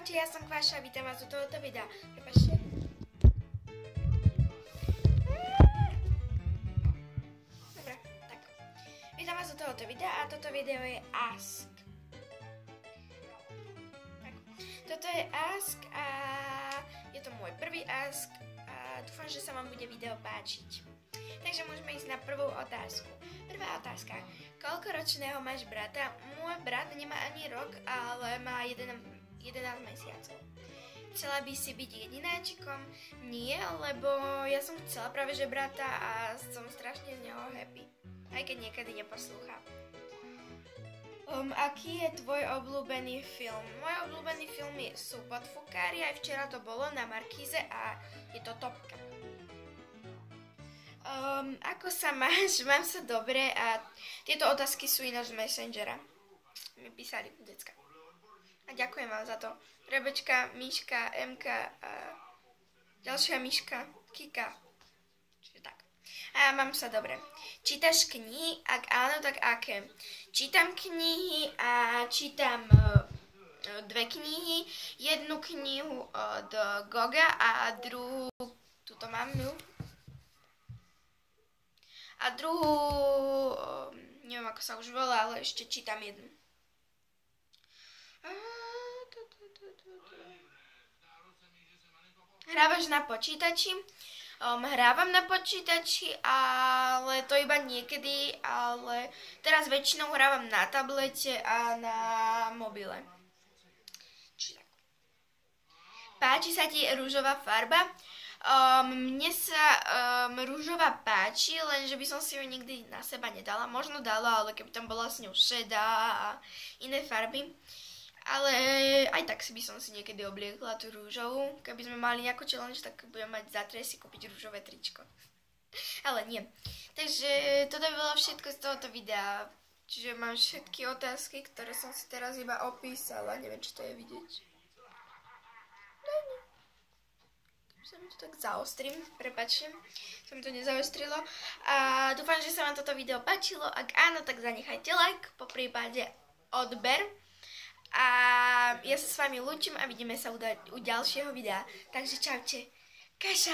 Čaute, ja som Kváša a vítam vás u tohoto videa. Prepačte. Dobre, tak. Vítam vás u tohoto videa a toto video je Ask. Tak. Toto je Ask a je to môj prvý Ask a dúfam, že sa vám bude video páčiť. Takže môžeme ísť na prvú otázku. Prvá otázka. Koľko ročného máš brata? Môj brat nemá ani rok, ale má 11 mesiacov. Chcela by si byť jedináčikom? Nie, lebo ja som chcela práve že brata a som strašne z neho happy. Aj keď niekedy neposlúcha. Aký je tvoj obľúbený film? Môj obľúbený film sú Podfukári, aj včera to bolo na Markíze a je to topka. Ako sa máš? Mám sa dobre a tieto otázky sú ináč z Messengera. Mi písali decka. A ďakujem vám za to. Rebečka, Miška, Emka a ďalšia Miška, Kika. Čiže tak. A mám sa dobre. Čítaš knihy? Ak áno, tak aké? Čítam knihy a čítam dve knihy. Jednu knihu od Goga a druhú... Tuto mám ju. A druhú... neviem ako sa už volá, ale ešte čítam jednu. Hrávaš na počítači? Hrávam na počítači, ale to iba niekedy, ale teraz väčšinou hrávam na tablete a na mobile. Čiže tak. Páči sa ti rúžová farba? Mne sa rúžová páči, lenže by som si ju nikdy na seba nedala. Možno dala, ale keby tam bola s ňou šedá a iné farby. Ale aj tak by som si niekedy obliekla tú rúžovú. Keby sme mali nejakú challenge, tak budem mať zajtra si kúpiť rúžové tričko. Ale nie. Takže toto by bolo všetko z tohoto videa. Čiže mám všetky otázky, ktoré som si teraz iba opísala. Neviem, či to je vidieť. Sa mi to tak zaostrím, prepáčte, sa mi to nezaostrilo. A dúfam, že sa vám toto video páčilo. Ak áno, tak zanechajte like, poprípade odber. A ja sa s vami lúčim a vidíme sa u ďalšieho videa. Takže čaute. Kaša!